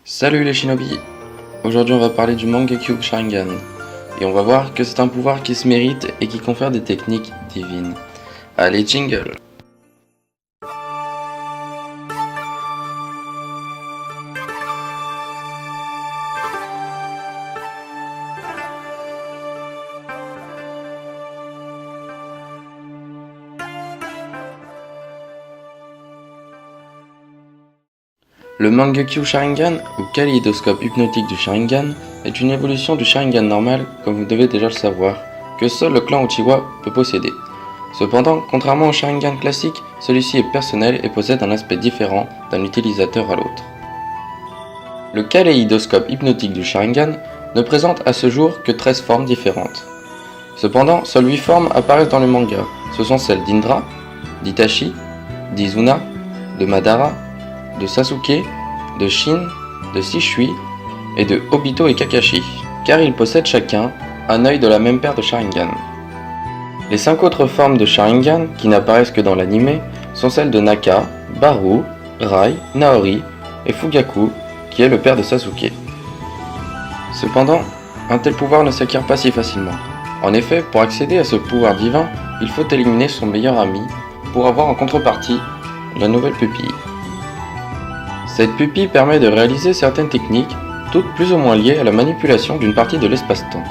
Salut les shinobi. Aujourd'hui on va parler du Mangekyo Sharingan. Et on va voir que c'est un pouvoir qui se mérite et qui confère des techniques divines. Allez, jingle. Le Mangekyo Sharingan, ou kaléidoscope hypnotique du Sharingan, est une évolution du Sharingan normal, comme vous devez déjà le savoir, que seul le clan Uchiwa peut posséder. Cependant, contrairement au Sharingan classique, celui-ci est personnel et possède un aspect différent d'un utilisateur à l'autre. Le kaléidoscope hypnotique du Sharingan ne présente à ce jour que 13 formes différentes. Cependant, seules 8 formes apparaissent dans le manga. Ce sont celles d'Indra, d'Itachi, d'Izuna, de Madara, de Sasuke, de Shin, de Shishui et de Obito et Kakashi, car ils possèdent chacun un œil de la même paire de Sharingan. Les 5 autres formes de Sharingan, qui n'apparaissent que dans l'anime, sont celles de Naka, Baru, Rai, Naori et Fugaku, qui est le père de Sasuke. Cependant, un tel pouvoir ne s'acquiert pas si facilement. En effet, pour accéder à ce pouvoir divin, il faut éliminer son meilleur ami pour avoir en contrepartie la nouvelle pupille. Cette pupille permet de réaliser certaines techniques, toutes plus ou moins liées à la manipulation d'une partie de l'espace-temps.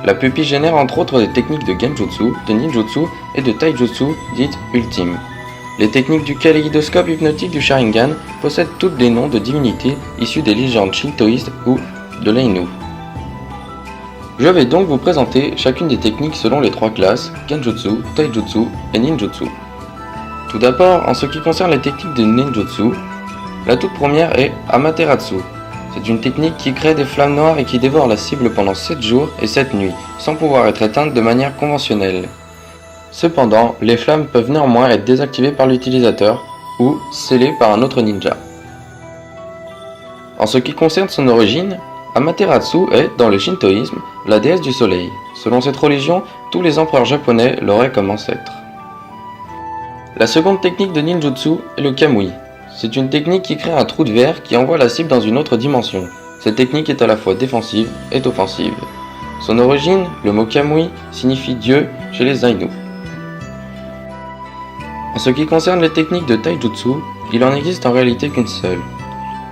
La pupille génère entre autres des techniques de genjutsu, de ninjutsu et de taijutsu dites ultimes. Les techniques du kaléidoscope hypnotique du Sharingan possèdent toutes des noms de divinités issues des légendes shintoïstes ou de l'Ainu. Je vais donc vous présenter chacune des techniques selon les 3 classes, genjutsu, taijutsu et ninjutsu. Tout d'abord, en ce qui concerne les techniques de ninjutsu, la toute première est Amaterasu. C'est une technique qui crée des flammes noires et qui dévore la cible pendant 7 jours et 7 nuits, sans pouvoir être éteinte de manière conventionnelle. Cependant, les flammes peuvent néanmoins être désactivées par l'utilisateur ou scellées par un autre ninja. En ce qui concerne son origine, Amaterasu est, dans le shintoïsme, la déesse du soleil. Selon cette religion, tous les empereurs japonais l'auraient comme ancêtre. La seconde technique de ninjutsu est le Kamui. C'est une technique qui crée un trou de verre qui envoie la cible dans une autre dimension. Cette technique est à la fois défensive et offensive. Son origine, le mot Kamui, signifie Dieu chez les Ainu. En ce qui concerne les techniques de taijutsu, il en existe en réalité qu'une seule.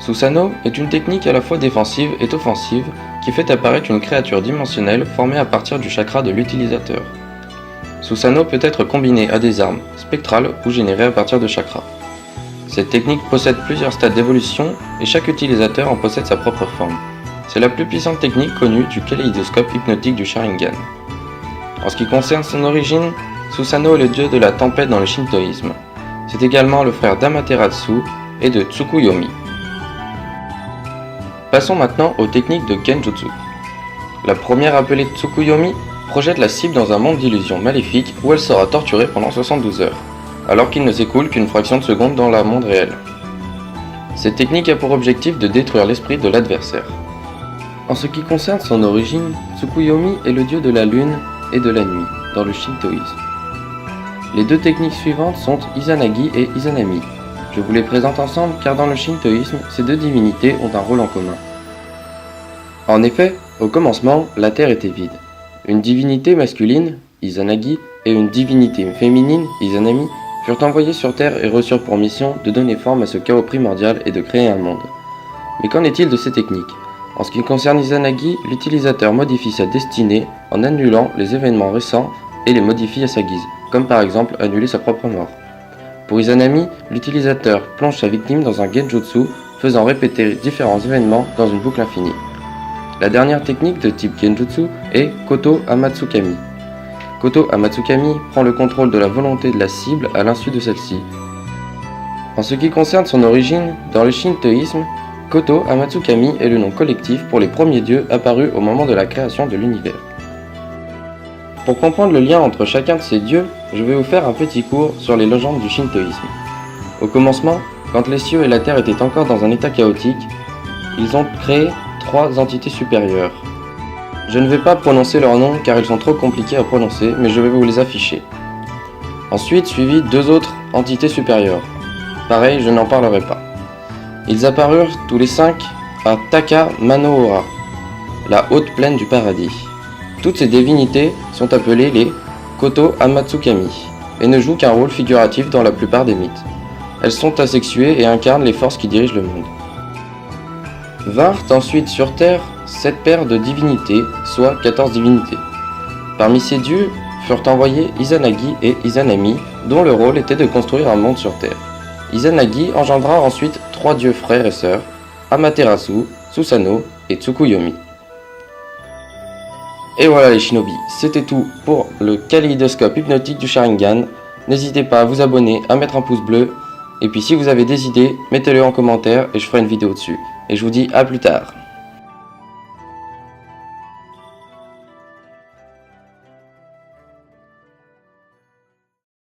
Susanoo est une technique à la fois défensive et offensive qui fait apparaître une créature dimensionnelle formée à partir du chakra de l'utilisateur. Susanoo peut être combinée à des armes spectrales ou générées à partir de chakras. Cette technique possède plusieurs stades d'évolution et chaque utilisateur en possède sa propre forme. C'est la plus puissante technique connue du kaléidoscope hypnotique du Sharingan. En ce qui concerne son origine, Susanoo est le dieu de la tempête dans le shintoïsme. C'est également le frère d'Amaterasu et de Tsukuyomi. Passons maintenant aux techniques de Genjutsu. La première, appelée Tsukuyomi, projette la cible dans un monde d'illusions maléfiques où elle sera torturée pendant 72 heures, alors qu'il ne s'écoule qu'une fraction de seconde dans le monde réel. Cette technique a pour objectif de détruire l'esprit de l'adversaire. En ce qui concerne son origine, Tsukuyomi est le dieu de la lune et de la nuit, dans le shintoïsme. Les 2 techniques suivantes sont Izanagi et Izanami. Je vous les présente ensemble car dans le shintoïsme, ces 2 divinités ont un rôle en commun. En effet, au commencement, la terre était vide. Une divinité masculine, Izanagi, et une divinité féminine, Izanami, furent envoyés sur Terre et reçurent pour mission de donner forme à ce chaos primordial et de créer un monde. Mais qu'en est-il de ces techniques? En ce qui concerne Izanagi, l'utilisateur modifie sa destinée en annulant les événements récents et les modifie à sa guise, comme par exemple annuler sa propre mort. Pour Izanami, l'utilisateur plonge sa victime dans un genjutsu, faisant répéter différents événements dans une boucle infinie. La dernière technique de type genjutsu est Koto Amatsukami. Koto Amatsukami prend le contrôle de la volonté de la cible à l'insu de celle-ci. En ce qui concerne son origine, dans le shintoïsme, Koto Amatsukami est le nom collectif pour les premiers dieux apparus au moment de la création de l'univers. Pour comprendre le lien entre chacun de ces dieux, je vais vous faire un petit cours sur les légendes du shintoïsme. Au commencement, quand les cieux et la terre étaient encore dans un état chaotique, ils ont créé 3 entités supérieures. Je ne vais pas prononcer leurs noms car ils sont trop compliqués à prononcer, mais je vais vous les afficher. Ensuite suivi 2 autres entités supérieures. Pareil, je n'en parlerai pas. Ils apparurent tous les 5 à Taka Manohara, la haute plaine du paradis. Toutes ces divinités sont appelées les Koto Amatsukami et ne jouent qu'un rôle figuratif dans la plupart des mythes. Elles sont asexuées et incarnent les forces qui dirigent le monde. Vinrent ensuite sur Terre 7 paires de divinités, soit 14 divinités. Parmi ces dieux furent envoyés Izanagi et Izanami, dont le rôle était de construire un monde sur Terre. Izanagi engendra ensuite 3 dieux frères et sœurs, Amaterasu, Susanoo et Tsukuyomi. Et voilà les shinobi, c'était tout pour le kaléidoscope hypnotique du Sharingan. N'hésitez pas à vous abonner, à mettre un pouce bleu, et puis si vous avez des idées, mettez-les en commentaire et je ferai une vidéo dessus. Et je vous dis à plus tard.